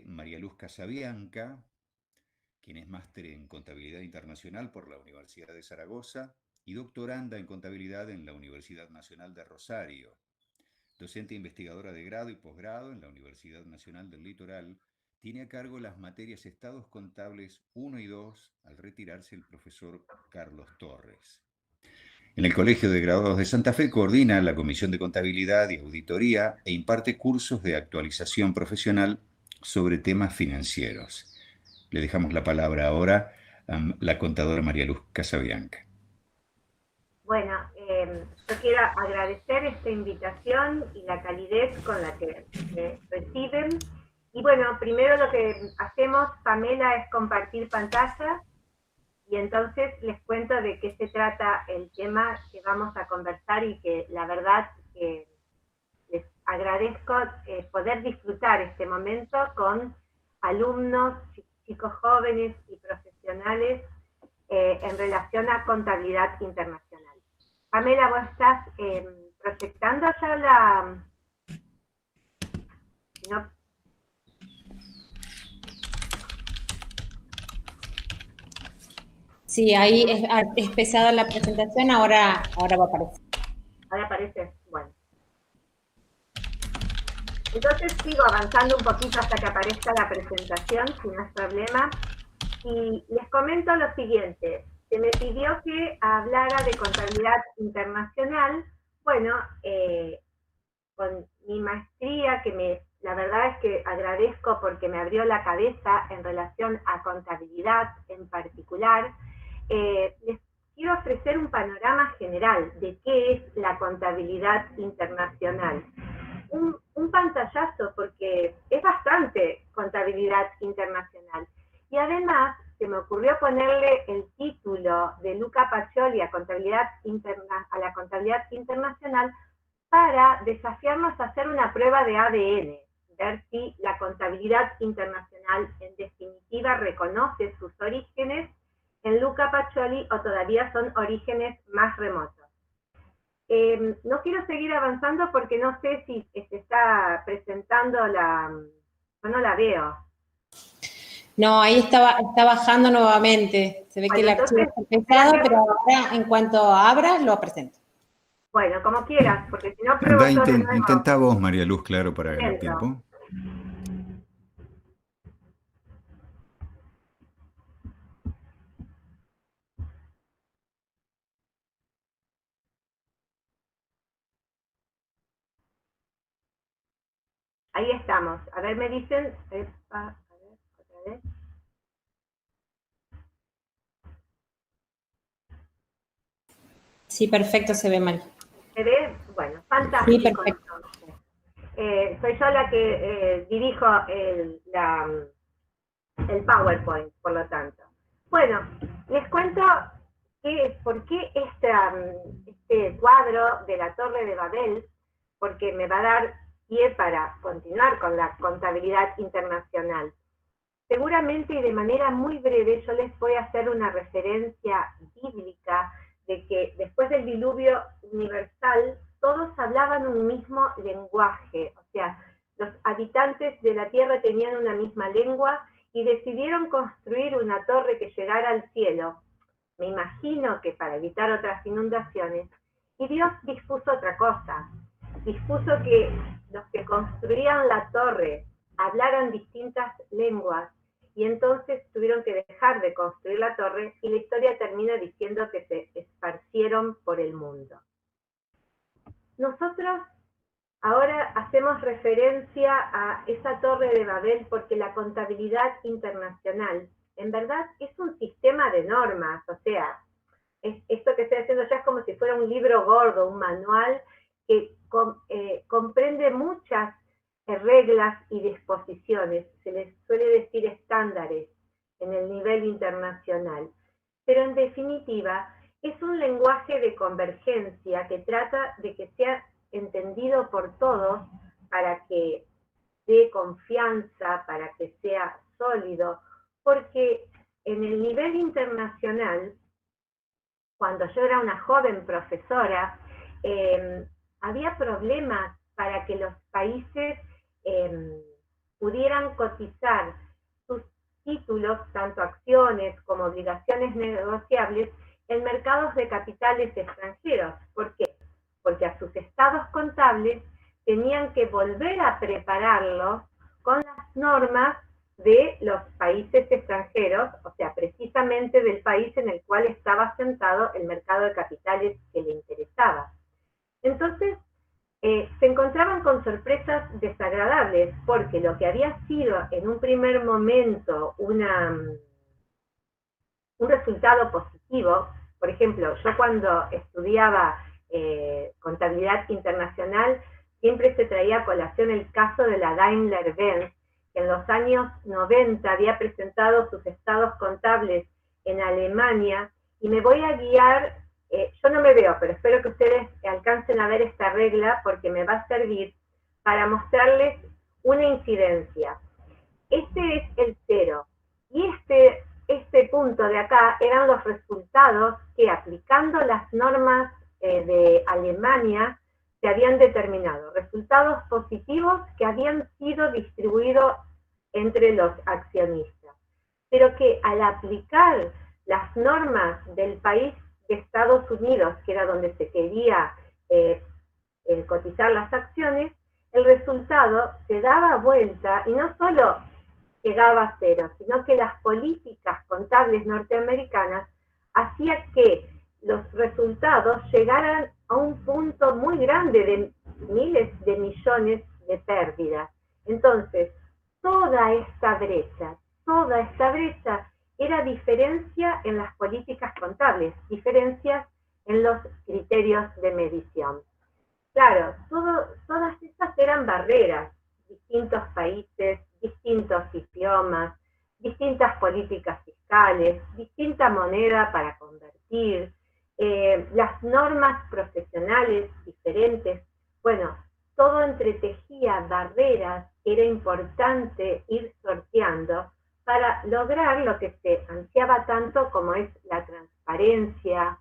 María Luz Casabianca, quien es máster en Contabilidad Internacional por la Universidad de Zaragoza y doctoranda en Contabilidad en la Universidad Nacional de Rosario. Docente e investigadora de grado y posgrado en la Universidad Nacional del Litoral, tiene a cargo las materias Estados Contables 1 y 2 al retirarse el profesor Carlos Torres. En el Colegio de Graduados de Santa Fe coordina la Comisión de Contabilidad y Auditoría e imparte cursos de actualización profesional sobre temas financieros. Le dejamos la palabra ahora a la contadora María Luz Casabianca. Bueno, yo quiero agradecer esta invitación y la calidez con la que me reciben. Y bueno, primero lo que hacemos, Pamela, es compartir pantalla. Y entonces les cuento de qué se trata el tema que vamos a conversar y que la verdad que les agradezco poder disfrutar este momento con alumnos, chicos jóvenes y profesionales en relación a contabilidad internacional. Pamela, vos estás proyectando ya la... No. Sí, ahí es pesada la presentación, ahora va a aparecer. Ahora aparece, bueno. Entonces sigo avanzando un poquito hasta que aparezca la presentación, si no es problema. Y les comento lo siguiente. Se me pidió que hablara de contabilidad internacional. Bueno, con mi maestría, la verdad es que agradezco porque me abrió la cabeza en relación a contabilidad en particular, les quiero ofrecer un panorama general de qué es la contabilidad internacional. Un pantallazo porque es bastante contabilidad internacional. Y además se me ocurrió ponerle el título de Luca Pacioli a la contabilidad internacional para desafiarnos a hacer una prueba de ADN, ver si la contabilidad internacional en definitiva reconoce sus orígenes en Luca Pacioli o todavía son orígenes más remotos. No quiero seguir avanzando porque no sé si se está presentando yo no la veo. No, ahí está bajando nuevamente. Se ve que el archivo está pesado, pero ahora en cuanto abra, lo presento. Bueno, como quieras, porque si no pruebo yo de nuevo. Intenta vos, María Luz, claro, para ganar tiempo. Ahí estamos. A ver, me dicen... a ver, otra vez. Sí, perfecto, se ve mal. ¿Se ve? Bueno, fantástico. Sí, perfecto. Soy yo la que dirijo el PowerPoint, por lo tanto. Bueno, les cuento por qué este cuadro de la Torre de Babel, porque me va a dar pie para continuar con la contabilidad internacional. Seguramente y de manera muy breve yo les voy a hacer una referencia bíblica de que después del diluvio universal todos hablaban un mismo lenguaje, o sea, los habitantes de la tierra tenían una misma lengua y decidieron construir una torre que llegara al cielo. Me imagino que para evitar otras inundaciones. Y Dios dispuso otra cosa. Dispuso que los que construían la torre hablaran distintas lenguas y entonces tuvieron que dejar de construir la torre y la historia termina diciendo que se esparcieron por el mundo. Nosotros ahora hacemos referencia a esa Torre de Babel porque la contabilidad internacional en verdad es un sistema de normas, o sea, esto que estoy haciendo ya es como si fuera un libro gordo, un manual que comprende muchas reglas y disposiciones, se les suele decir estándares en el nivel internacional, pero en definitiva es un lenguaje de convergencia que trata de que sea entendido por todos para que dé confianza, para que sea sólido, porque en el nivel internacional, cuando yo era una joven profesora, había problemas para que los países pudieran cotizar sus títulos, tanto acciones como obligaciones negociables, en mercados de capitales extranjeros. ¿Por qué? Porque a sus estados contables tenían que volver a prepararlos con las normas de los países extranjeros, o sea, precisamente del país en el cual estaba asentado el mercado de capitales que le interesaba. Entonces, se encontraban con sorpresas desagradables, porque lo que había sido en un primer momento un resultado positivo, por ejemplo, yo cuando estudiaba contabilidad internacional, siempre se traía a colación el caso de la Daimler-Benz, que en los años 90 había presentado sus estados contables en Alemania, y me voy a guiar, yo no me veo, pero espero que ustedes alcancen a ver esta regla porque me va a servir para mostrarles una incidencia. Este es el 0, y este punto de acá eran los resultados que, aplicando las normas de Alemania, se habían determinado, resultados positivos que habían sido distribuidos entre los accionistas, pero que al aplicar las normas del país de Estados Unidos, que era donde se quería cotizar las acciones, el resultado se daba vuelta y no solo llegaba a 0, sino que las políticas contables norteamericanas hacían que los resultados llegaran a un punto muy grande de miles de millones de pérdidas. Entonces, toda esta brecha era diferencia en las políticas contables, diferencias en los criterios de medición. Claro, todas estas eran barreras, distintos países, distintos idiomas, distintas políticas fiscales, distinta moneda para convertir, las normas profesionales diferentes. Bueno, todo entretejía barreras que era importante ir sorteando para lograr lo que se ansiaba tanto, como es la transparencia,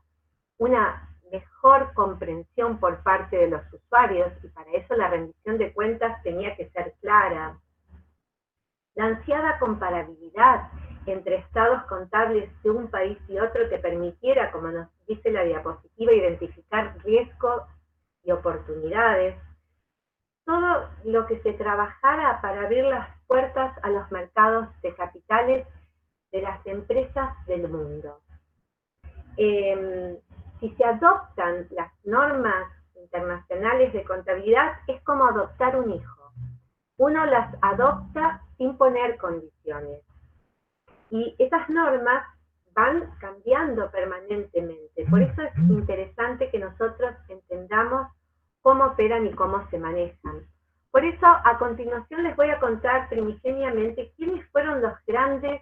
una mejor comprensión por parte de los usuarios, y para eso la rendición de cuentas tenía que ser clara. La ansiada comparabilidad entre estados contables de un país y otro que permitiera, como nos dice la diapositiva, identificar riesgos y oportunidades. Todo lo que se trabajara para abrir las puertas a los mercados de capitales de las empresas del mundo. Si se adoptan las normas internacionales de contabilidad, es como adoptar un hijo. Uno las adopta sin poner condiciones. Y esas normas van cambiando permanentemente. Por eso es interesante que nosotros entendamos cómo operan y cómo se manejan. Por eso, a continuación les voy a contar primigeniamente quiénes fueron los grandes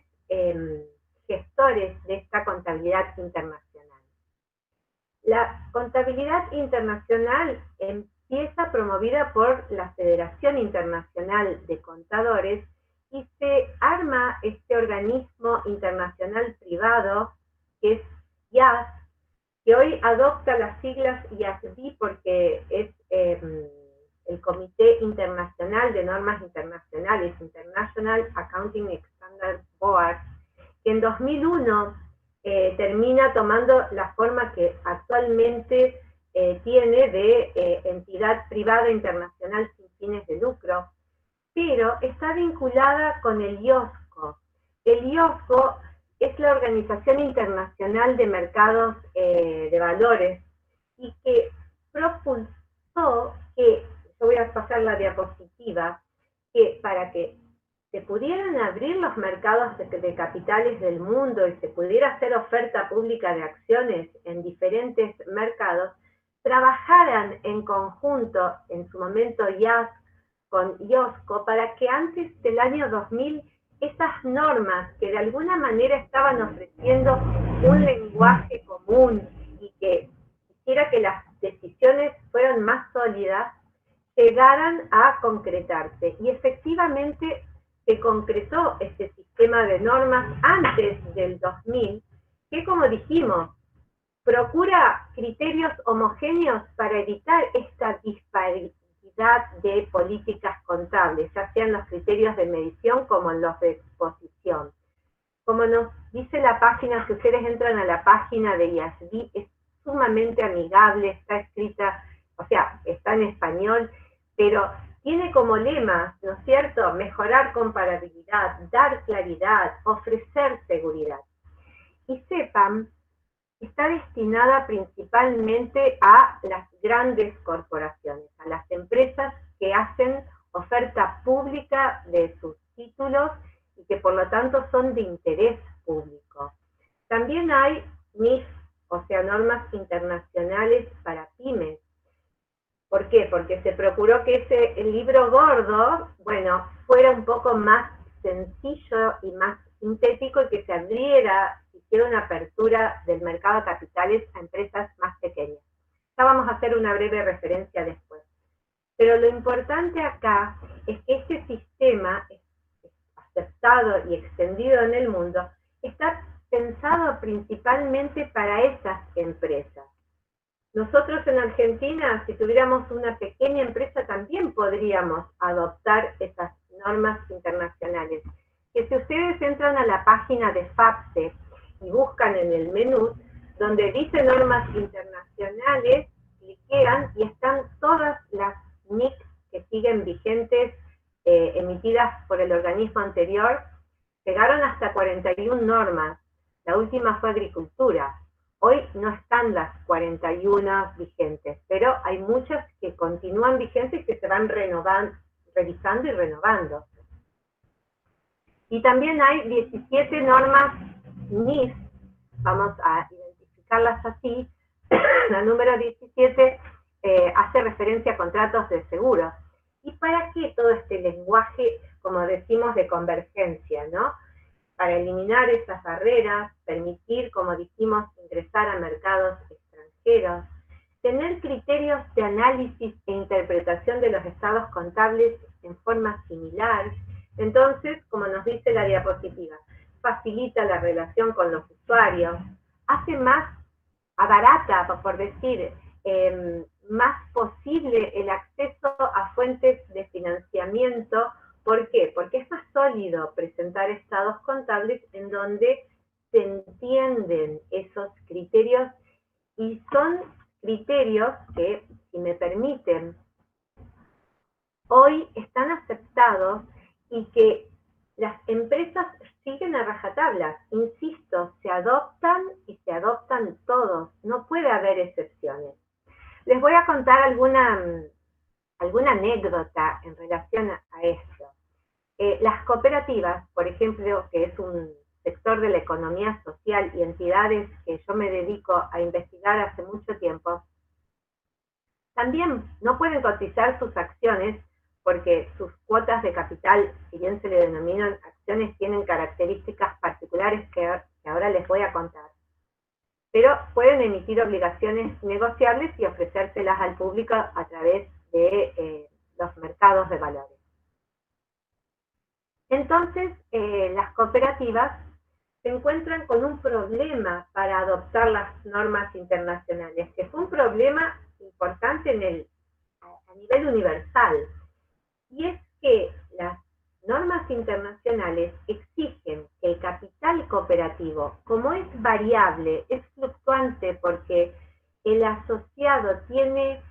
gestores de esta contabilidad internacional. La contabilidad internacional empieza promovida por la Federación Internacional de Contadores, y se arma este organismo internacional privado, que es IAS, que hoy adopta las siglas IASB porque es el Comité Internacional de Normas Internacionales, International Accounting Standards Board, que en 2001 termina tomando la forma que actualmente tiene de entidad privada internacional sin fines de lucro, pero está vinculada con el IOSCO. El IOSCO es la Organización Internacional de Mercados de Valores, y que propulsó que, yo voy a pasar la diapositiva, que para que se pudieran abrir los mercados de capitales del mundo y se pudiera hacer oferta pública de acciones en diferentes mercados, trabajaran en conjunto, en su momento IAS con IOSCO, para que antes del año 2000 esas normas que de alguna manera estaban ofreciendo un lenguaje común y que hiciera que las decisiones fueran más sólidas, llegaran a concretarse. Y efectivamente se concretó este sistema de normas antes del 2000, que, como dijimos, procura criterios homogéneos para evitar esta diversidad de políticas contables, ya sean los criterios de medición como en los de exposición. Como nos dice la página, si ustedes entran a la página de IASB, es sumamente amigable, está escrita, o sea, está en español, pero tiene como lema, ¿no es cierto?, mejorar comparabilidad, dar claridad, ofrecer seguridad. Y sepan, está destinada principalmente a las grandes corporaciones, a las empresas que hacen oferta pública de sus títulos y que por lo tanto son de interés público. También hay NIF, o sea, normas internacionales para pymes. ¿Por qué? Porque se procuró que el libro gordo, bueno, fuera un poco más sencillo y más sintético y que se abriera, hiciera una apertura del mercado de capitales a empresas más pequeñas. Ya vamos a hacer una breve referencia después. Pero lo importante acá es que este sistema aceptado y extendido en el mundo está pensado principalmente para esas empresas. Nosotros en Argentina, si tuviéramos una pequeña empresa, también podríamos adoptar esas normas internacionales. Que si ustedes entran a la página de FAPSE y buscan en el menú, donde dice normas internacionales, cliquean y están todas las NIC que siguen vigentes, emitidas por el organismo anterior. Llegaron hasta 41 normas, la última fue agricultura. Hoy no están las 41 vigentes, pero hay muchas que continúan vigentes y que se van revisando y renovando. Y también hay 17 normas NIF, vamos a identificarlas así. La número 17 hace referencia a contratos de seguros. ¿Y para qué todo este lenguaje, como decimos, de convergencia, ¿no? Para eliminar esas barreras, permitir, como dijimos, ingresar a mercados extranjeros, tener criterios de análisis e interpretación de los estados contables en forma similar. Entonces, como nos dice la diapositiva, facilita la relación con los usuarios, hace más, abarata, por decir, más posible el acceso a fuentes de financiamiento. ¿Por qué? Porque es más sólido presentar estados contables en donde se entienden esos criterios y son criterios que, si me permiten, hoy están aceptados y que las empresas siguen a rajatabla. Insisto, se adoptan y se adoptan todos, no puede haber excepciones. Les voy a contar alguna anécdota en relación a esto. Las cooperativas, por ejemplo, que es un sector de la economía social y entidades que yo me dedico a investigar hace mucho tiempo, también no pueden cotizar sus acciones porque sus cuotas de capital, si bien se le denominan acciones, tienen características particulares que ahora les voy a contar. Pero pueden emitir obligaciones negociables y ofrecérselas al público a través de los mercados de valores. Entonces, las cooperativas se encuentran con un problema para adoptar las normas internacionales, que fue un problema importante a nivel universal. Y es que las normas internacionales exigen que el capital cooperativo, como es variable, es fluctuante porque el asociado tiene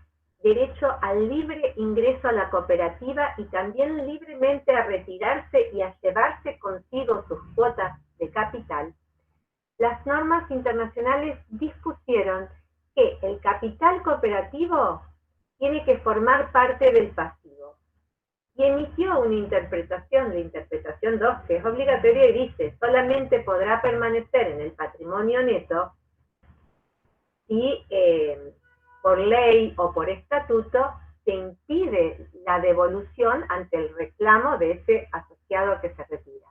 derecho al libre ingreso a la cooperativa y también libremente a retirarse y a llevarse consigo sus cuotas de capital, las normas internacionales dispusieron que el capital cooperativo tiene que formar parte del pasivo. Y emitió una interpretación, la interpretación 2, que es obligatoria y dice, solamente podrá permanecer en el patrimonio neto si por ley o por estatuto se impide la devolución ante el reclamo de ese asociado que se retira.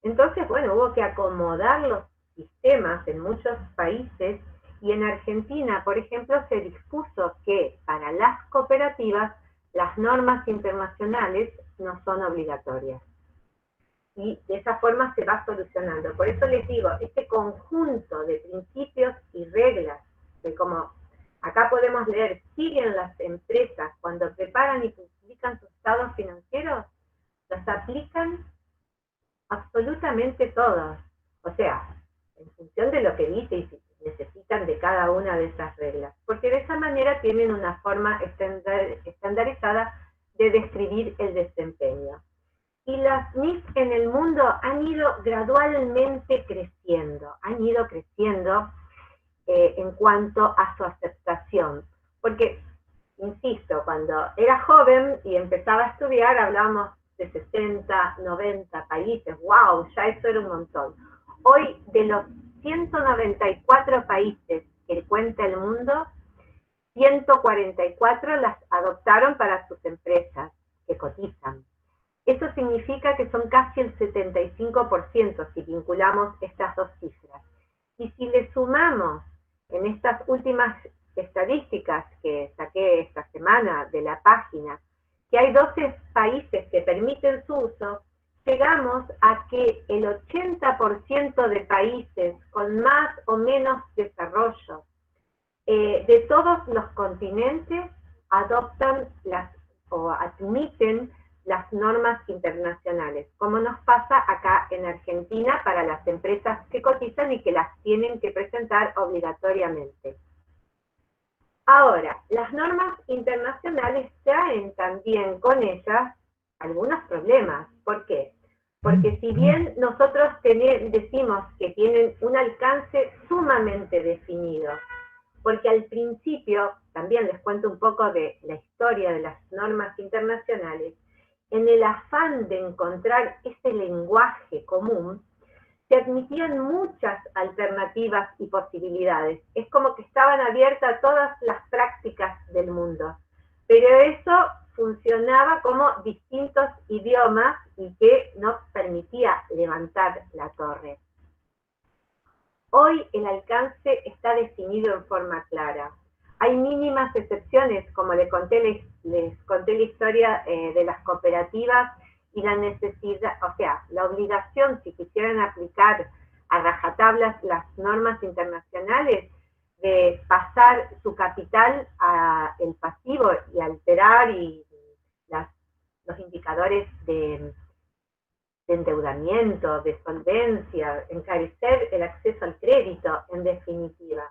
Entonces, bueno, hubo que acomodar los sistemas en muchos países y en Argentina, por ejemplo, se dispuso que para las cooperativas las normas internacionales no son obligatorias. Y de esa forma se va solucionando. Por eso les digo, este conjunto de principios y reglas, de como acá acá podemos leer, ¿siguen las empresas cuando preparan y publican sus estados financieros? Los aplican absolutamente todos. O sea, en función de lo que dice y si necesitan de cada una de esas reglas. Porque de esa manera tienen una forma estandarizada de describir el desempeño. Y las NIF en el mundo han ido gradualmente creciendo, en cuanto a su aceptación. Porque, insisto, cuando era joven y empezaba a estudiar, hablábamos de 60, 90 países, wow, ya eso era un montón. Hoy, de los 194 países que cuenta el mundo, 144 las adoptaron para sus empresas que cotizan. Eso significa que son casi el 75% si vinculamos estas dos cifras. Y si le sumamos en estas últimas estadísticas que saqué esta semana de la página, que hay 12 países que permiten su uso, llegamos a que el 80% de países con más o menos desarrollo de todos los continentes adoptan o admiten las normas internacionales, como nos pasa acá en Argentina para las empresas que cotizan y que las tienen que presentar obligatoriamente. Ahora, las normas internacionales traen también con ellas algunos problemas. ¿Por qué? Porque si bien nosotros decimos que tienen un alcance sumamente definido, porque al principio, también les cuento un poco de la historia de las normas internacionales, en el afán de encontrar ese lenguaje común, se admitían muchas alternativas y posibilidades. Es como que estaban abiertas todas las prácticas del mundo. Pero eso funcionaba como distintos idiomas y que no permitía levantar la torre. Hoy el alcance está definido en forma clara. Hay mínimas excepciones, como les conté la historia de las cooperativas y la necesidad, o sea, la obligación, si quisieran aplicar a rajatablas las normas internacionales, de pasar su capital al pasivo y alterar los indicadores de endeudamiento, de solvencia, encarecer el acceso al crédito, en definitiva.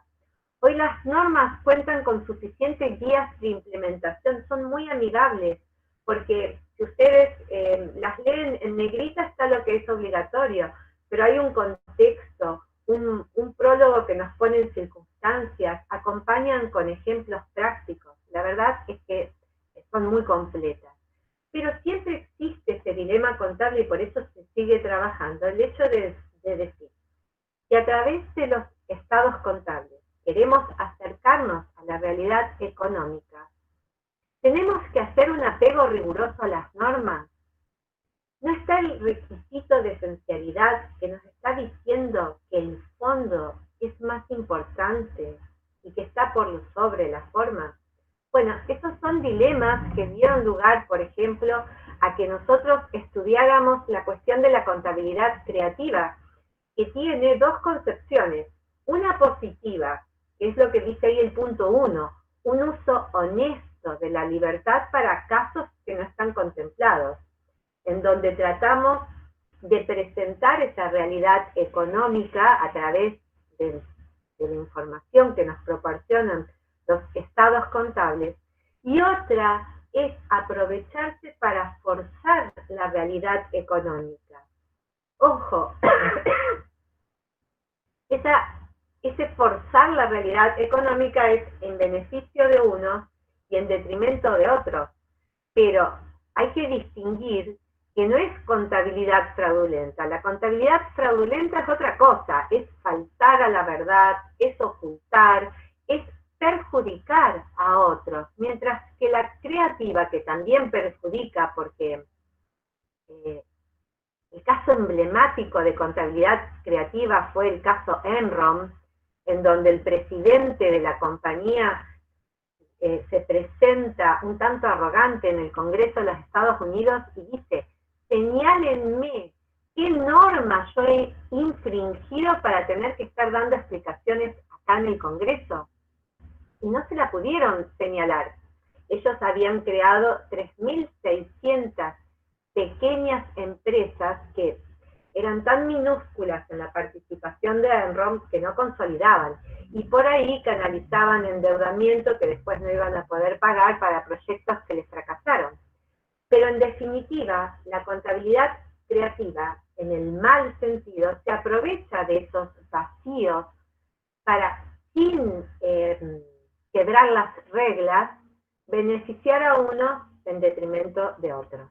Hoy las normas cuentan con suficientes guías de implementación, son muy amigables, porque si ustedes las leen en negrita está lo que es obligatorio, pero hay un contexto, un prólogo que nos pone en circunstancias, acompañan con ejemplos prácticos. La verdad es que son muy completas. Pero siempre existe ese dilema contable y por eso se sigue trabajando. El hecho de decir que a través de los estados contables queremos acercarnos a la realidad económica, tenemos que hacer un apego riguroso a las normas. No está el requisito de esencialidad que nos está diciendo que el fondo es más importante y que está por sobre la forma. Bueno, esos son dilemas que dieron lugar, por ejemplo, a que nosotros estudiáramos la cuestión de la contabilidad creativa, que tiene dos concepciones. Una positiva, que es lo que dice ahí el punto 1, un uso honesto de la libertad para casos que no están contemplados, en donde tratamos de presentar esa realidad económica a través de la información que nos proporcionan los estados contables, y otra es aprovecharse para forzar la realidad económica. Ojo, ese forzar la realidad económica es en beneficio de uno y en detrimento de otros, pero hay que distinguir que no es contabilidad fraudulenta. La contabilidad fraudulenta es otra cosa, es faltar a la verdad, es ocultar, es perjudicar a otros, mientras que la creativa, que también perjudica, porque el caso emblemático de contabilidad creativa fue el caso Enron, en donde el presidente de la compañía se presenta un tanto arrogante en el Congreso de los Estados Unidos y dice: señálenme qué norma yo he infringido para tener que estar dando explicaciones acá en el Congreso. y no se la pudieron señalar. Ellos habían creado 3.600 pequeñas empresas que eran tan minúsculas en la participación de Enron que no consolidaban, y por ahí canalizaban endeudamiento que después no iban a poder pagar para proyectos que les fracasaron. Pero en definitiva, la contabilidad creativa, en el mal sentido, se aprovecha de esos vacíos para, sin quebrar las reglas, beneficiar a unos en detrimento de otros.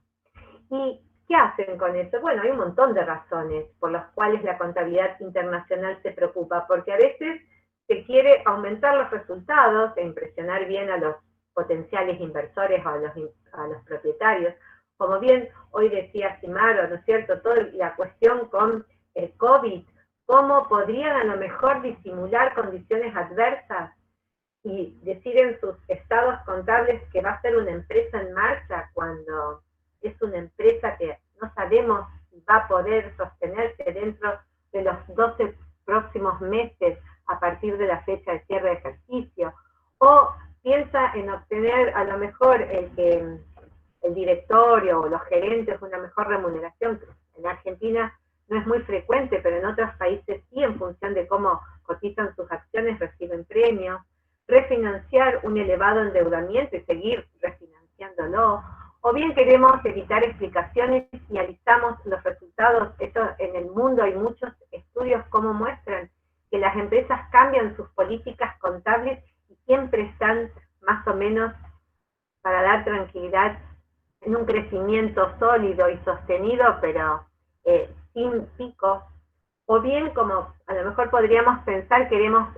¿Y qué hacen con eso? Bueno, hay un montón de razones por las cuales la contabilidad internacional se preocupa, porque a veces se quiere aumentar los resultados e impresionar bien a los potenciales inversores o a los propietarios. Como bien hoy decía Simaro, ¿no es cierto?, toda la cuestión con el COVID, cómo podrían a lo mejor disimular condiciones adversas y decir en sus estados contables que va a ser una empresa en marcha cuando es una empresa que no sabemos si va a poder sostenerse dentro de los 12 próximos meses a partir de la fecha de cierre de ejercicio, o piensa en obtener a lo mejor el directorio o los gerentes una mejor remuneración, que en Argentina no es muy frecuente, pero en otros países sí, en función de cómo cotizan sus acciones, reciben premios, refinanciar un elevado endeudamiento y seguir refinanciándolo, o bien queremos evitar explicaciones y alistamos los resultados. Esto en el mundo hay muchos estudios como muestran que las empresas cambian sus políticas contables y siempre están más o menos para dar tranquilidad en un crecimiento sólido y sostenido, pero sin picos. O bien, como a lo mejor podríamos pensar, queremos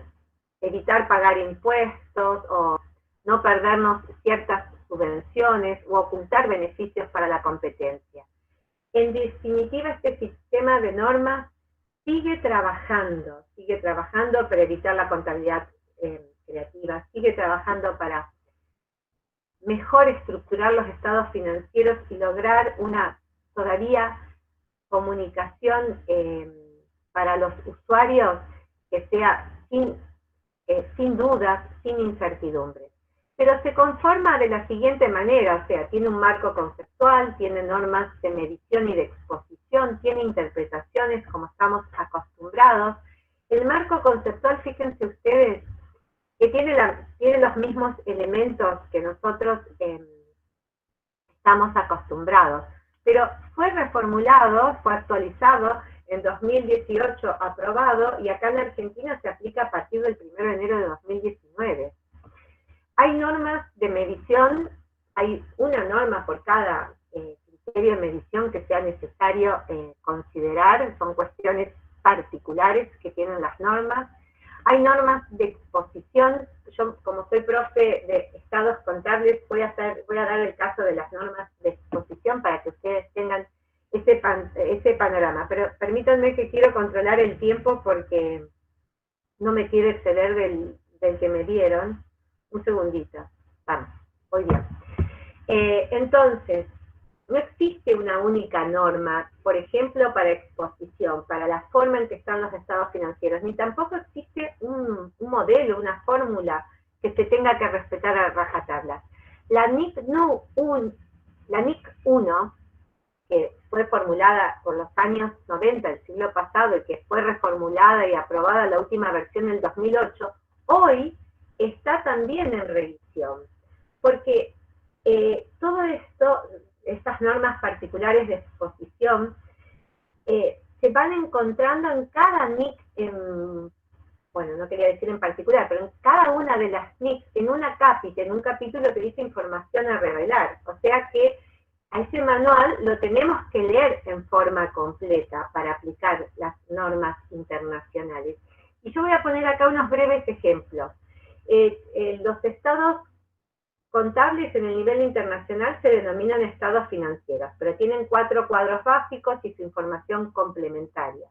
evitar pagar impuestos o no perdernos ciertas subvenciones o ocultar beneficios para la competencia. En definitiva, este sistema de normas sigue trabajando para evitar la contabilidad creativa, sigue trabajando para mejor estructurar los estados financieros y lograr una todavía comunicación para los usuarios que sea sin dudas, sin incertidumbre. Pero se conforma de la siguiente manera, o sea, tiene un marco conceptual, tiene normas de medición y de exposición, tiene interpretaciones como estamos acostumbrados. El marco conceptual, fíjense ustedes, que tiene los mismos elementos que nosotros estamos acostumbrados, pero fue reformulado, fue actualizado en 2018, aprobado, y acá en Argentina se aplica a partir del 1 de enero de 2019. Hay normas de medición, hay una norma por cada criterio de medición que sea necesario considerar, son cuestiones particulares que tienen las normas. Hay normas de exposición. Yo, como soy profe de estados contables, voy a dar el caso de las normas de exposición para que ustedes tengan ese panorama. Pero permítanme que quiero controlar el tiempo porque no me quiero exceder del que me dieron. Un segundito. Vamos, voy bien. Entonces, no existe una única norma, por ejemplo, para exposición, para la forma en que están los estados financieros, ni tampoco existe un modelo, una fórmula que se tenga que respetar a rajatabla. La NIC 1, que fue formulada por los años 90 del siglo pasado y que fue reformulada y aprobada la última versión en el 2008, hoy está también en revisión, porque todo esto, estas normas particulares de exposición, se van encontrando en cada NIC, bueno, no quería decir en particular, pero en cada una de las NIC, en un capítulo que dice información a revelar, o sea que a ese manual lo tenemos que leer en forma completa para aplicar las normas internacionales. Y yo voy a poner acá unos breves ejemplos. Los estados contables en el nivel internacional se denominan estados financieros, pero tienen 4 cuadros básicos y su información complementaria.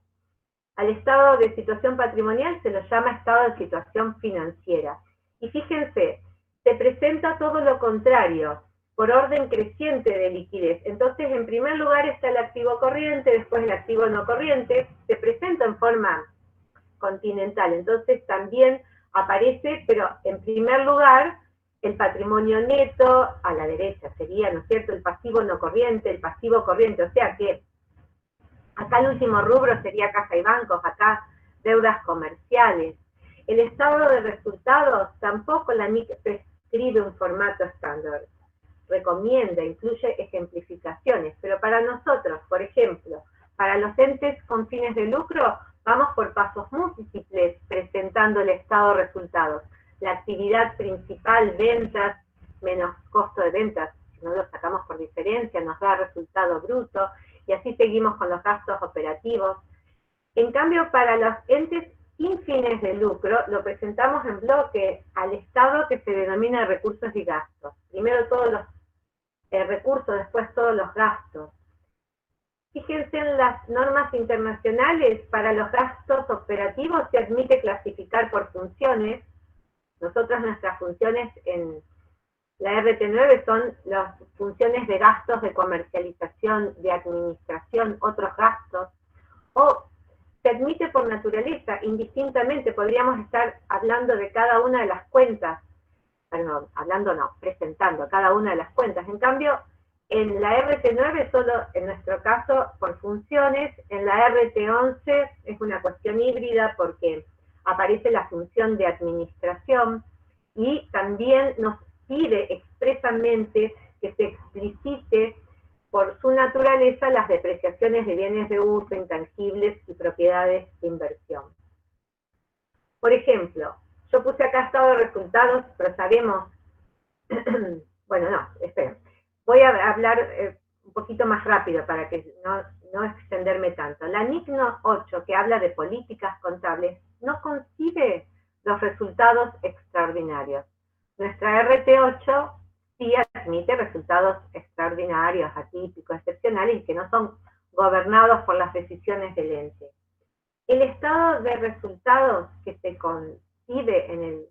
Al estado de situación patrimonial se lo llama estado de situación financiera. Y fíjense, se presenta todo lo contrario, por orden creciente de liquidez. Entonces, en primer lugar está el activo corriente, después el activo no corriente, se presenta en forma continental. Entonces, también aparece, pero en primer lugar, el patrimonio neto, a la derecha sería, ¿no es cierto?, el pasivo no corriente, el pasivo corriente, o sea que acá el último rubro sería caja y bancos, acá deudas comerciales. El estado de resultados, tampoco la NIC prescribe un formato estándar, recomienda, incluye ejemplificaciones, pero para nosotros, por ejemplo, para los entes con fines de lucro, vamos por pasos múltiples presentando el estado de resultados. La actividad principal, ventas, menos costo de ventas, si no lo sacamos por diferencia, nos da resultado bruto, y así seguimos con los gastos operativos. En cambio, para los entes sin fines de lucro, lo presentamos en bloque al estado que se denomina recursos y gastos. Primero todos los recursos, después todos los gastos. Fíjense en las normas internacionales, para los gastos operativos se admite clasificar por funciones. Nosotros nuestras funciones en la RT9 son las funciones de gastos de comercialización, de administración, otros gastos, o se admite por naturaleza, indistintamente, podríamos estar hablando de cada una de las cuentas, perdón, presentando cada una de las cuentas. En cambio, en la RT9 solo, en nuestro caso, por funciones. En la RT11 es una cuestión híbrida porque aparece la función de administración y también nos pide expresamente que se explicite por su naturaleza las depreciaciones de bienes de uso, intangibles y propiedades de inversión. Por ejemplo, yo puse acá estado de resultados, pero sabemos, bueno, no, esperen. Voy a hablar un poquito más rápido para que no extenderme tanto. La NIC 8, que habla de políticas contables, no concibe los resultados extraordinarios. Nuestra RT8 sí admite resultados extraordinarios, atípicos, excepcionales, y que no son gobernados por las decisiones del ente. El estado de resultados que se concibe en el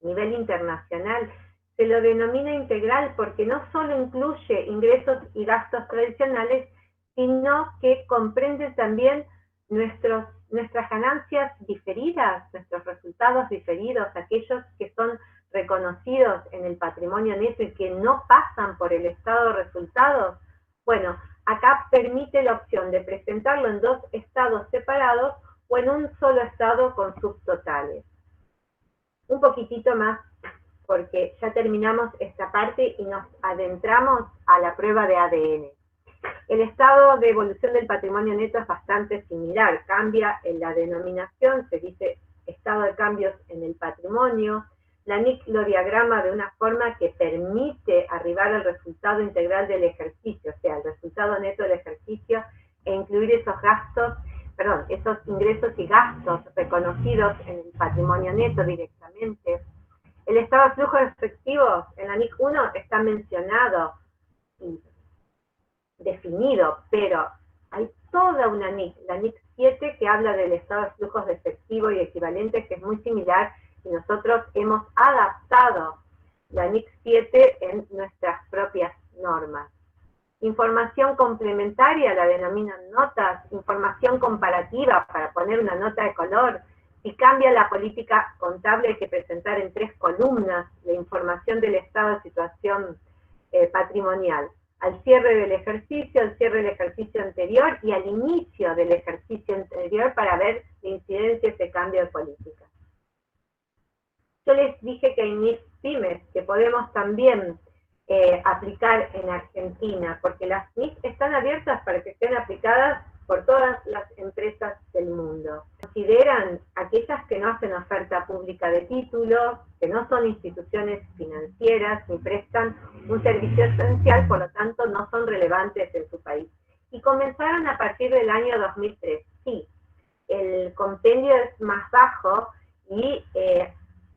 nivel internacional se lo denomina integral porque no solo incluye ingresos y gastos tradicionales, sino que comprende también nuestras ganancias diferidas, nuestros resultados diferidos, aquellos que son reconocidos en el patrimonio neto y que no pasan por el estado de resultados. Bueno, acá permite la opción de presentarlo en dos estados separados o en un solo estado con subtotales. Un poquitito más, porque ya terminamos esta parte y nos adentramos a la prueba de ADN. El estado de evolución del patrimonio neto es bastante similar, cambia en la denominación, se dice estado de cambios en el patrimonio. La NIC lo diagrama de una forma que permite arribar al resultado integral del ejercicio, o sea, el resultado neto del ejercicio, e incluir esos ingresos y gastos reconocidos en el patrimonio neto directamente. El estado de flujos efectivos en la NIC 1 está mencionado y definido, pero hay toda una NIC, la NIC 7, que habla del estado de flujos de efectivo y equivalentes, que es muy similar, y nosotros hemos adaptado la NIC 7 en nuestras propias normas. Información complementaria la denominan notas, información comparativa para poner una nota de color. Si cambia la política contable hay que presentar en 3 columnas la información del estado de situación patrimonial. Al cierre del ejercicio, al cierre del ejercicio anterior y al inicio del ejercicio anterior para ver la incidencia de ese cambio de política. Yo les dije que hay NIC pymes que podemos también aplicar en Argentina, porque las NIC están abiertas para que estén aplicadas por todas las empresas del mundo. Consideran aquellas que no hacen oferta pública de títulos, que no son instituciones financieras, ni prestan un servicio esencial, por lo tanto no son relevantes en su país. Y comenzaron a partir del año 2003. Sí, el compendio es más bajo y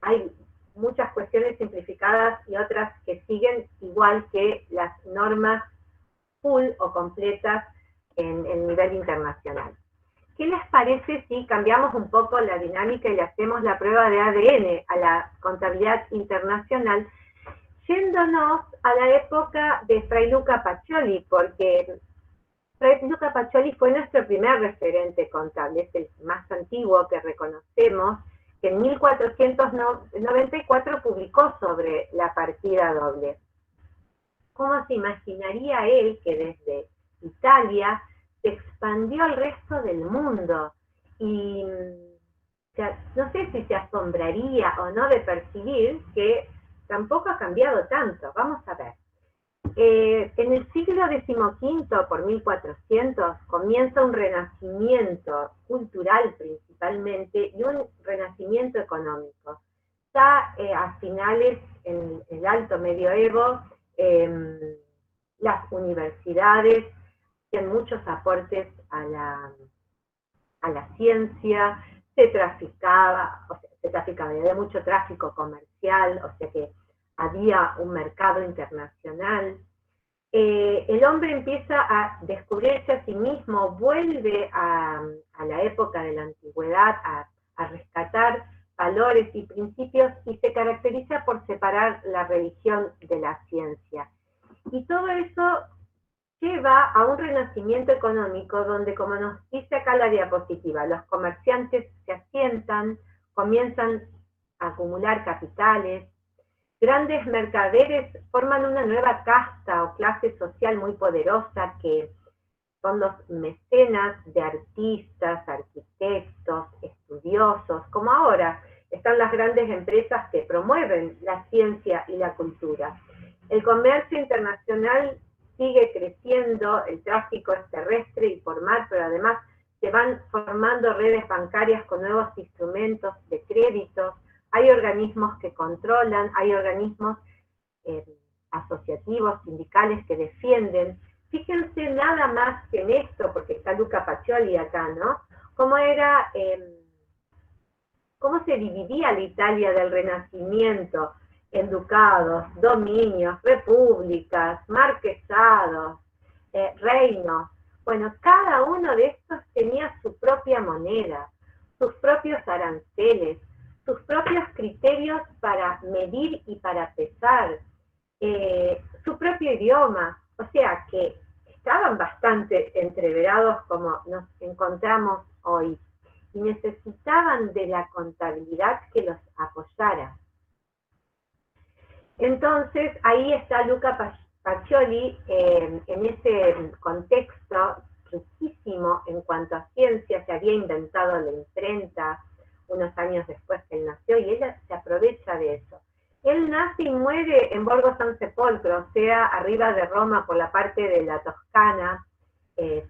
hay muchas cuestiones simplificadas y otras que siguen igual que las normas full o completas en el nivel internacional. ¿Qué les parece si cambiamos un poco la dinámica y le hacemos la prueba de ADN a la contabilidad internacional, yéndonos a la época de Fray Luca Pacioli? Porque Fray Luca Pacioli fue nuestro primer referente contable, es el más antiguo que reconocemos, que en 1494 publicó sobre la partida doble. ¿Cómo se imaginaría él que desde Italia se expandió al resto del mundo? Y no sé si se asombraría o no de percibir que tampoco ha cambiado tanto. Vamos a ver. En el siglo XV, por 1400, comienza un renacimiento cultural principalmente y un renacimiento económico. Ya a finales, en el alto medioevo, las universidades hacían muchos aportes a la ciencia, se traficaba, había mucho tráfico comercial, o sea que había un mercado internacional. El hombre empieza a descubrirse a sí mismo, vuelve a la época de la antigüedad, a rescatar valores y principios, y se caracteriza por separar la religión de la ciencia. Y todo eso lleva a un renacimiento económico donde, como nos dice acá la diapositiva, los comerciantes se asientan, comienzan a acumular capitales, grandes mercaderes forman una nueva casta o clase social muy poderosa que son los mecenas de artistas, arquitectos, estudiosos, como ahora están las grandes empresas que promueven la ciencia y la cultura. El comercio internacional sigue creciendo, el tráfico es terrestre y por mar, pero además se van formando redes bancarias con nuevos instrumentos de crédito, hay organismos que controlan, hay organismos asociativos, sindicales que defienden. Fíjense nada más que en esto, porque está Luca Pacioli acá, ¿no? Cómo se dividía la Italia del Renacimiento en ducados, dominios, repúblicas, marquesados, reinos. Bueno, cada uno de estos tenía su propia moneda, sus propios aranceles, sus propios criterios para medir y para pesar, su propio idioma, o sea que estaban bastante entreverados como nos encontramos hoy, y necesitaban de la contabilidad que los apoyara. Entonces, ahí está Luca Pacioli en ese contexto riquísimo en cuanto a ciencia. Se había inventado la imprenta unos años después que él nació, y él se aprovecha de eso. Él nace y muere en Borgo San Sepolcro, o sea, arriba de Roma, por la parte de la Toscana,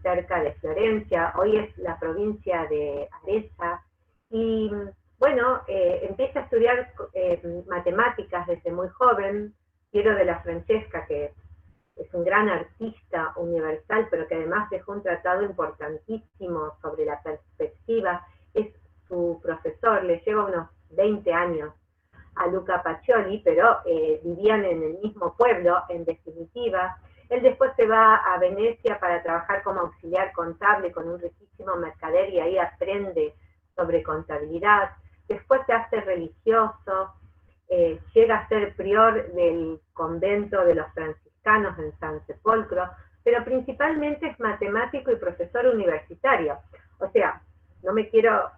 cerca de Florencia. Hoy es la provincia de Arezzo, y bueno, empieza a estudiar matemáticas desde muy joven. Piero della Francesca, que es un gran artista universal, pero que además dejó un tratado importantísimo sobre la perspectiva, es su profesor, le lleva unos 20 años a Luca Pacioli, pero vivían en el mismo pueblo, en definitiva. Él después se va a Venecia para trabajar como auxiliar contable con un riquísimo mercader, y ahí aprende sobre contabilidad. Después se hace religioso, llega a ser prior del convento de los franciscanos en San Sepolcro, pero principalmente es matemático y profesor universitario. O sea, no me quiero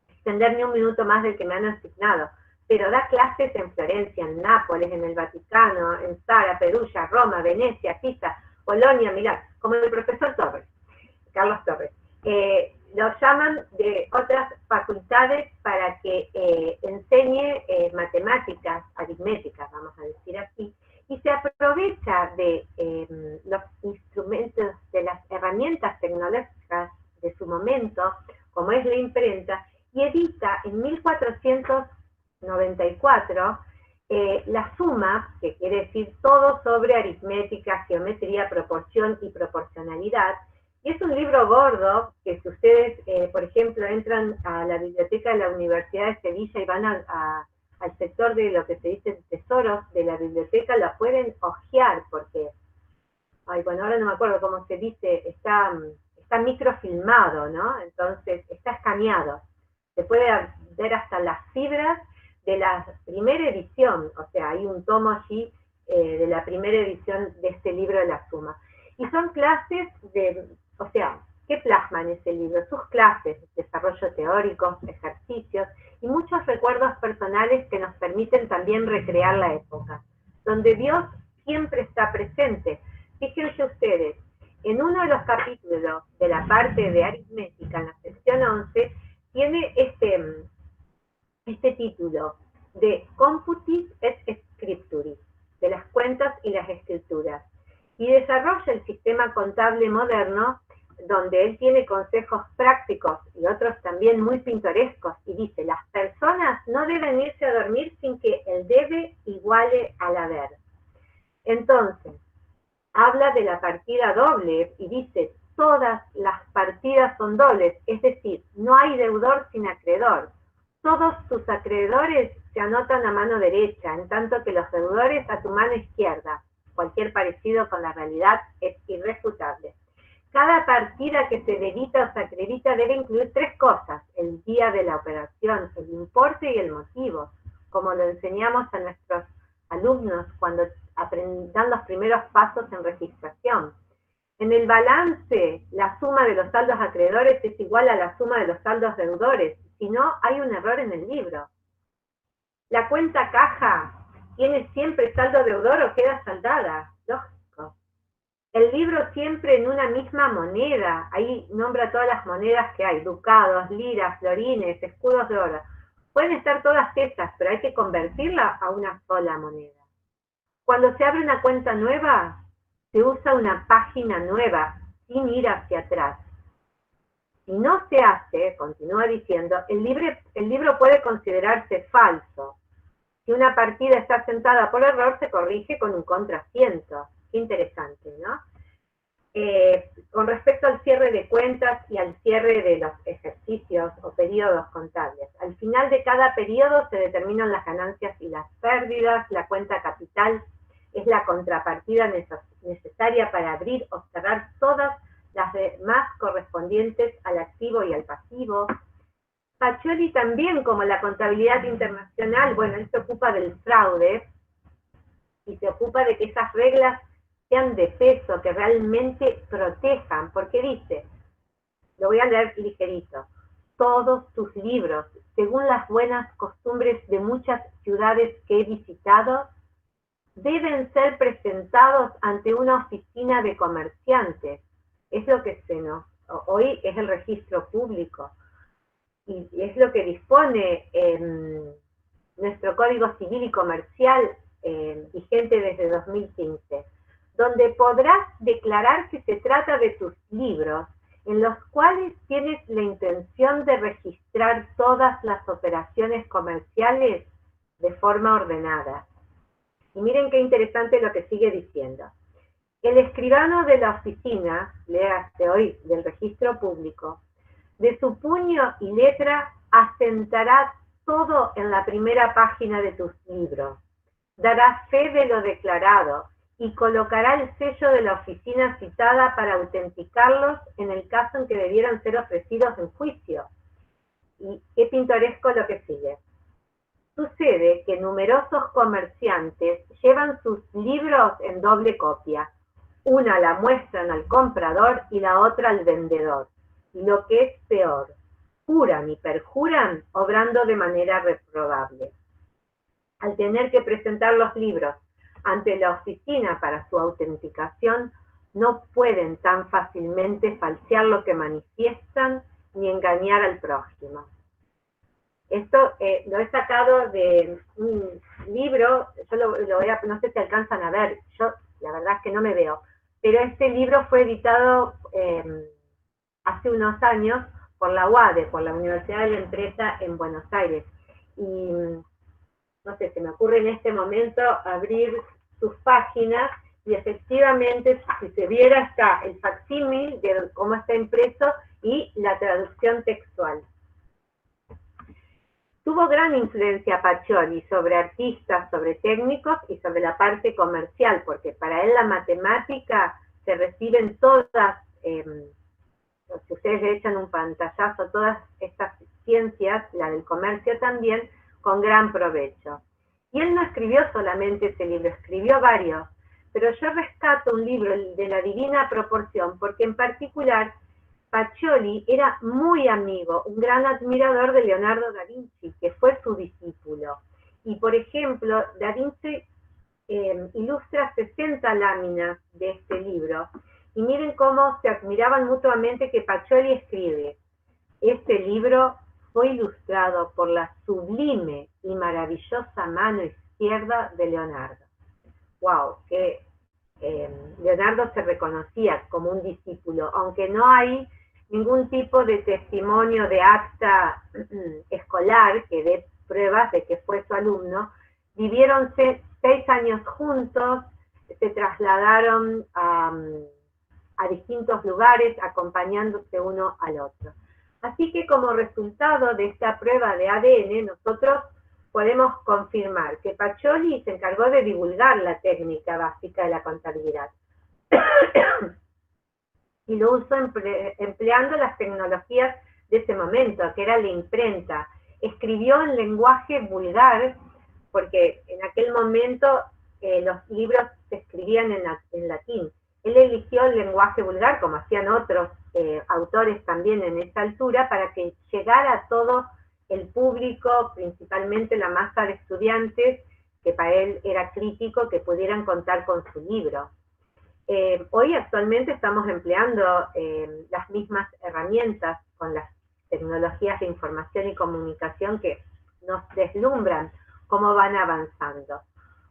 extender ni un minuto más del que me han asignado, pero da clases en Florencia, en Nápoles, en el Vaticano, en Zara, Perugia, Roma, Venecia, Pisa, Bolonia, mirá, como el profesor Torres, Carlos Torres. Lo llaman de otras facultades para que enseñe matemáticas, aritméticas, vamos a decir así, y se aprovecha de los instrumentos, de las herramientas tecnológicas de su momento, como es la imprenta, y edita en 1494 la Suma, que quiere decir todo sobre aritmética, geometría, proporción y proporcionalidad. Y es un libro gordo que, si ustedes, por ejemplo, entran a la biblioteca de la Universidad de Sevilla y van al sector de lo que se dice tesoros de la biblioteca, la pueden hojear, porque, bueno, ahora no me acuerdo cómo se dice, está microfilmado, ¿no? Entonces, está escaneado. Se puede ver hasta las fibras de la primera edición, o sea, hay un tomo allí de la primera edición de este libro de la Suma. Y son clases o sea, ¿Qué plasma en ese libro? Sus clases, desarrollo teórico, ejercicios y muchos recuerdos personales que nos permiten también recrear la época, donde Dios siempre está presente. Fíjense ustedes, en uno de los capítulos de la parte de aritmética, en la sección 11, tiene este título de Computis et Scripturis, de las cuentas y las escrituras, y desarrolla el sistema contable moderno, donde él tiene consejos prácticos y otros también muy pintorescos, y dice, las personas no deben irse a dormir sin que el debe iguale al haber. Entonces, habla de la partida doble y dice, todas las partidas son dobles, es decir, no hay deudor sin acreedor. Todos tus acreedores se anotan a mano derecha, en tanto que los deudores a tu mano izquierda. Cualquier parecido con la realidad es irrefutable. Cada partida que se debita o se acredita debe incluir 3 cosas: el día de la operación, el importe y el motivo, como lo enseñamos a nuestros alumnos cuando dan los primeros pasos en registración. En el balance, la suma de los saldos acreedores es igual a la suma de los saldos deudores, si no, hay un error en el libro. La cuenta caja tiene siempre saldo deudor o queda saldada, lógico. El libro siempre en una misma moneda, ahí nombra todas las monedas que hay, ducados, liras, florines, escudos de oro. Pueden estar todas esas, pero hay que convertirla a una sola moneda. Cuando se abre una cuenta nueva, se usa una página nueva, sin ir hacia atrás. Si no se hace, continúa diciendo, el libro puede considerarse falso. Si una partida está asentada por error, se corrige con un contrasiento. Qué interesante, ¿no? Con respecto al cierre de cuentas y al cierre de los ejercicios o periodos contables. Al final de cada periodo se determinan las ganancias y las pérdidas. La cuenta capital es la contrapartida necesaria para abrir o cerrar todas las demás correspondientes al activo y al pasivo. Pacioli también, como la contabilidad internacional, bueno, él se ocupa del fraude y se ocupa de que esas reglas sean de peso, que realmente protejan, porque dice, lo voy a leer ligerito, todos tus libros, según las buenas costumbres de muchas ciudades que he visitado, deben ser presentados ante una oficina de comerciantes. Es lo que hoy es el registro público, y es lo que dispone nuestro Código Civil y Comercial vigente desde 2015, donde podrás declarar que se trata de tus libros, en los cuales tienes la intención de registrar todas las operaciones comerciales de forma ordenada. Y miren qué interesante lo que sigue diciendo. El escribano de la oficina, léase hoy del registro público, de su puño y letra asentará todo en la primera página de tus libros, dará fe de lo declarado y colocará el sello de la oficina citada para autenticarlos en el caso en que debieran ser ofrecidos en juicio. Y qué pintoresco lo que sigue. Sucede que numerosos comerciantes llevan sus libros en doble copia. Una la muestran al comprador y la otra al vendedor. Y lo que es peor, juran y perjuran obrando de manera reprobable. Al tener que presentar los libros ante la oficina para su autenticación, no pueden tan fácilmente falsear lo que manifiestan ni engañar al prójimo. Esto lo he sacado de un libro, yo no sé si alcanzan a ver, yo la verdad es que no me veo, pero este libro fue editado hace unos años por la UADE, por la Universidad de la Empresa en Buenos Aires. Y no sé, se me ocurre en este momento abrir sus páginas y efectivamente, si se viera, está el facsímil de cómo está impreso y la traducción textual. Tuvo gran influencia Pacioli sobre artistas, sobre técnicos y sobre la parte comercial, porque para él la matemática se reciben todas, si ustedes le echan un pantallazo, todas estas ciencias, la del comercio también, con gran provecho. Y él no escribió solamente ese libro, escribió varios, pero yo rescato un libro, el de la Divina Proporción, porque en particular Pacioli era muy amigo, un gran admirador de Leonardo da Vinci, que fue su discípulo. Y, por ejemplo, da Vinci ilustra 60 láminas de este libro. Y miren cómo se admiraban mutuamente que Pacioli escribe: este libro fue ilustrado por la sublime y maravillosa mano izquierda de Leonardo. ¡Wow! Que Leonardo se reconocía como un discípulo, aunque no hay ningún tipo de testimonio de acta escolar que dé pruebas de que fue su alumno. Vivieron 6 años juntos, se trasladaron a distintos lugares acompañándose uno al otro. Así que como resultado de esta prueba de ADN, nosotros podemos confirmar que Pacioli se encargó de divulgar la técnica básica de la contabilidad y lo usó empleando las tecnologías de ese momento, que era la imprenta. Escribió en lenguaje vulgar, porque en aquel momento los libros se escribían en latín. Él eligió el lenguaje vulgar, como hacían otros autores también en esa altura, para que llegara a todo el público, principalmente la masa de estudiantes, que para él era crítico, que pudieran contar con su libro. Hoy actualmente estamos empleando las mismas herramientas con las tecnologías de información y comunicación que nos deslumbran cómo van avanzando.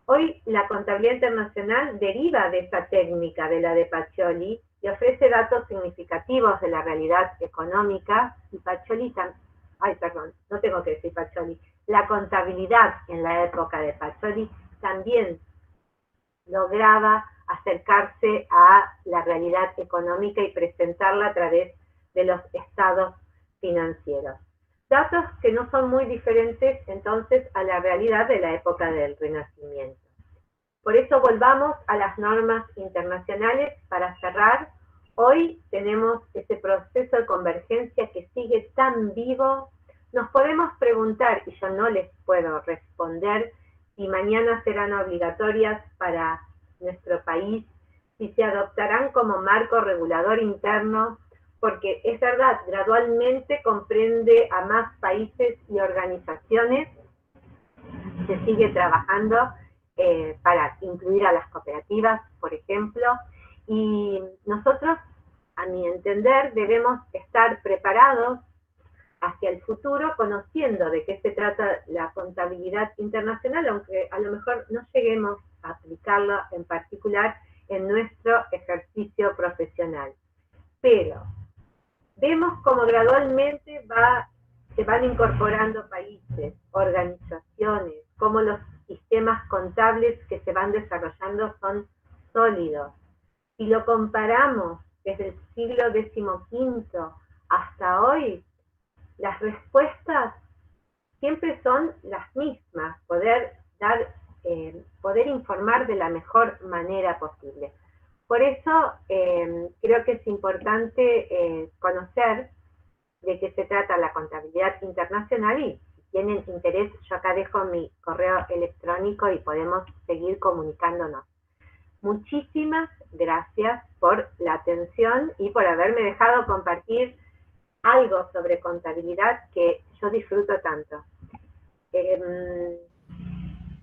Hoy la contabilidad internacional deriva de esa técnica, de la de Pacioli, y ofrece datos significativos de la realidad económica, y Pacioli la contabilidad en la época de Pacioli también lograba acercarse a la realidad económica y presentarla a través de los estados financieros. Datos que no son muy diferentes entonces a la realidad de la época del Renacimiento. Por eso volvamos a las normas internacionales para cerrar. Hoy tenemos ese proceso de convergencia que sigue tan vivo. Nos podemos preguntar, y yo no les puedo responder, si mañana serán obligatorias para nuestro país, si se adoptarán como marco regulador interno, porque es verdad, gradualmente comprende a más países y organizaciones. Se sigue trabajando para incluir a las cooperativas, por ejemplo, y nosotros, a mi entender, debemos estar preparados hacia el futuro, conociendo de qué se trata la contabilidad internacional, aunque a lo mejor no lleguemos a aplicarla en particular en nuestro ejercicio profesional. Pero vemos cómo gradualmente se van incorporando países, organizaciones, cómo los sistemas contables que se van desarrollando son sólidos. Si lo comparamos desde el siglo XV hasta hoy, las respuestas siempre son las mismas, poder informar de la mejor manera posible. Por eso creo que es importante conocer de qué se trata la contabilidad internacional, y si tienen interés, yo acá dejo mi correo electrónico y podemos seguir comunicándonos. Muchísimas gracias por la atención y por haberme dejado compartir algo sobre contabilidad que yo disfruto tanto.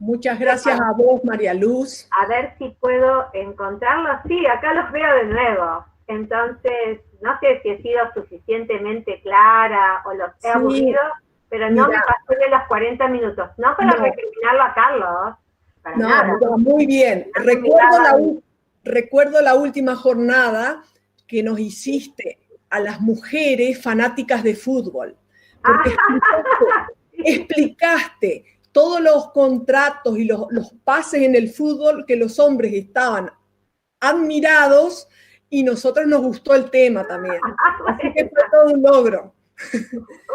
Muchas gracias a vos, María Luz. A ver si puedo encontrarlos. Sí, acá los veo de nuevo. Entonces, no sé si he sido suficientemente clara o los he aburrido, pero no me pasé de los 40 minutos. No para recriminarlo a Carlos, para nada. Muy bien. Recuerdo la última jornada que nos hiciste a las mujeres fanáticas de fútbol. Porque explicaste todos los contratos y los pases en el fútbol que los hombres estaban admirados, y nosotros nos gustó el tema también. Así que fue todo un logro.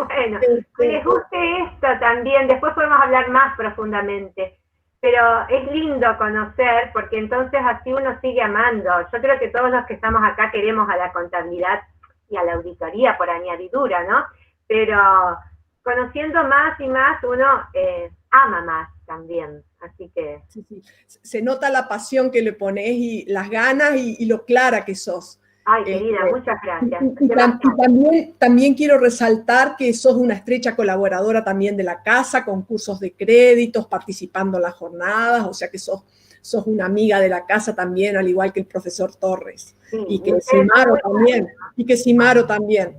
Bueno, que les guste esto también, después podemos hablar más profundamente. Pero es lindo conocer, porque entonces así uno sigue amando. Yo creo que todos los que estamos acá queremos a la contabilidad y a la auditoría por añadidura, ¿no? Pero conociendo más y más, uno ama más también, así que... Sí. Se nota la pasión que le pones y las ganas y lo clara que sos. Ay, querida, muchas gracias. También quiero resaltar que sos una estrecha colaboradora también de la casa, con cursos de créditos, participando en las jornadas, o sea que sos una amiga de la casa también, al igual que el profesor Torres. Sí, y que Simaro también. Y que Simaro también.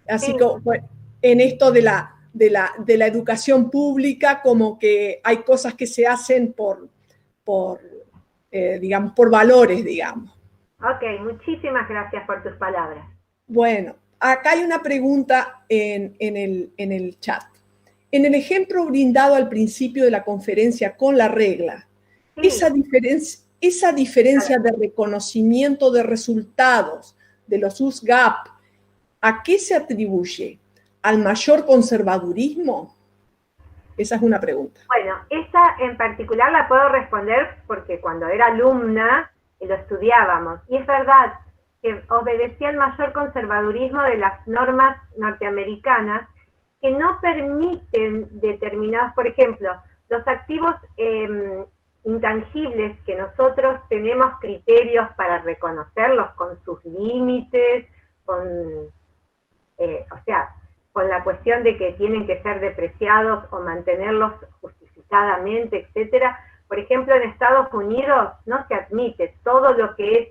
Así sí. Que bueno, en esto de la educación pública, como que hay cosas que se hacen digamos, por valores, digamos. Ok, muchísimas gracias por tus palabras. Bueno, acá hay una pregunta en el chat. En el ejemplo brindado al principio de la conferencia con la regla, sí. esa diferencia de reconocimiento de resultados de los USGAP, ¿a qué se atribuye? ¿Al mayor conservadurismo? Esa es una pregunta. Bueno, esa en particular la puedo responder porque cuando era alumna lo estudiábamos. Y es verdad que obedecía al mayor conservadurismo de las normas norteamericanas que no permiten determinados, por ejemplo, los activos intangibles que nosotros tenemos criterios para reconocerlos con sus límites, con la cuestión de que tienen que ser depreciados o mantenerlos justificadamente, etcétera. Por ejemplo, en Estados Unidos no se admite todo lo que es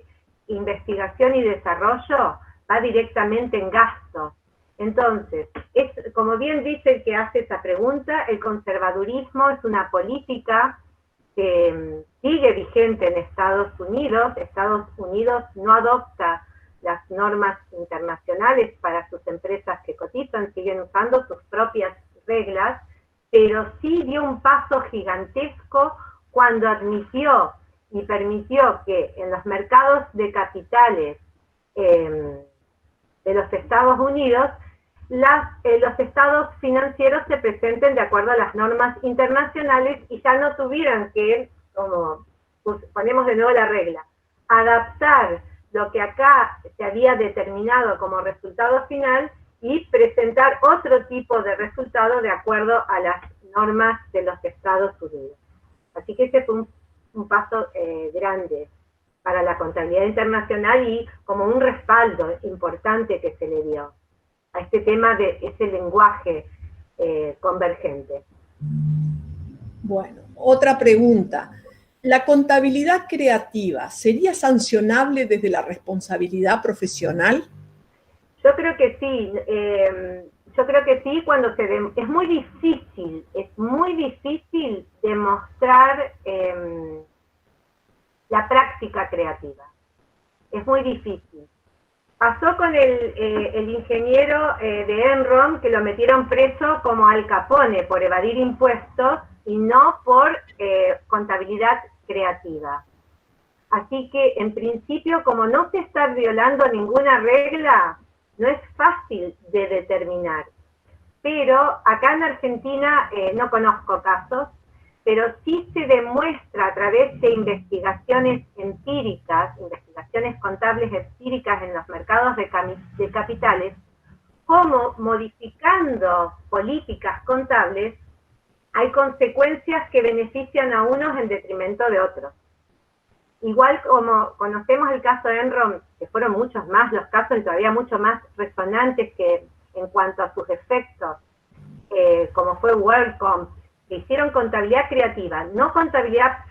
investigación y desarrollo va directamente en gasto. Entonces, como bien dice el que hace esa pregunta, el conservadurismo es una política que sigue vigente en Estados Unidos. Estados Unidos no adopta las normas internacionales para sus empresas que cotizan, siguen usando sus propias reglas, pero sí dio un paso gigantesco cuando admitió y permitió que en los mercados de capitales de los Estados Unidos, los estados financieros se presenten de acuerdo a las normas internacionales y ya no tuvieran que, como ponemos de nuevo la regla, adaptar lo que acá se había determinado como resultado final y presentar otro tipo de resultado de acuerdo a las normas de los Estados Unidos. Así que ese fue un paso grande para la contabilidad internacional y como un respaldo importante que se le dio a este tema de ese lenguaje convergente. Bueno, otra pregunta. ¿La contabilidad creativa sería sancionable desde la responsabilidad profesional? Yo creo que sí. Yo creo que sí, cuando es muy difícil demostrar la práctica creativa. Es muy difícil. Pasó con el ingeniero de Enron, que lo metieron preso como Al Capone por evadir impuestos y no por contabilidad creativa. Así que, en principio, como no se está violando ninguna regla, no es fácil de determinar. Pero acá en Argentina no conozco casos, pero sí se demuestra a través de investigaciones empíricas, investigaciones contables empíricas en los mercados de capitales, cómo modificando políticas contables hay consecuencias que benefician a unos en detrimento de otros. Igual como conocemos el caso de Enron, que fueron muchos más los casos y todavía mucho más resonantes que en cuanto a sus efectos, como fue WorldCom, que hicieron contabilidad creativa, no contabilidad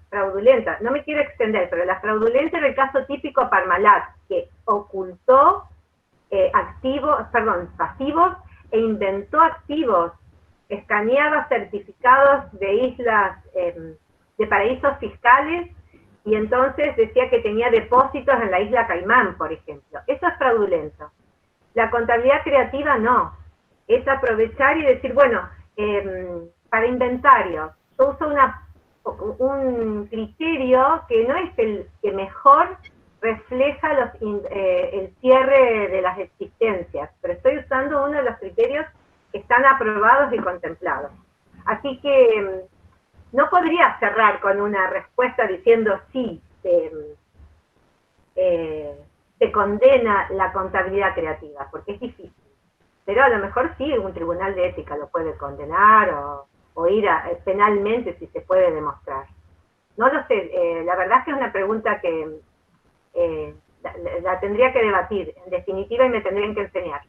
fraudulenta. No me quiero extender, pero la fraudulenta era el caso típico Parmalat, que ocultó pasivos e inventó activos, escaneaba certificados de islas, de paraísos fiscales, y entonces decía que tenía depósitos en la isla Caimán, por ejemplo. Eso es fraudulento. La contabilidad creativa no. Es aprovechar y decir, bueno, para inventario, yo uso un criterio que no es el que mejor refleja el cierre de las existencias, pero estoy usando uno de los criterios que están aprobados y contemplados. Así que no podría cerrar con una respuesta diciendo sí, se condena la contabilidad creativa, porque es difícil. Pero a lo mejor sí, un tribunal de ética lo puede condenar o ir penalmente si se puede demostrar. No lo sé, la verdad es que es una pregunta que la tendría que debatir, en definitiva, y me tendrían que enseñar.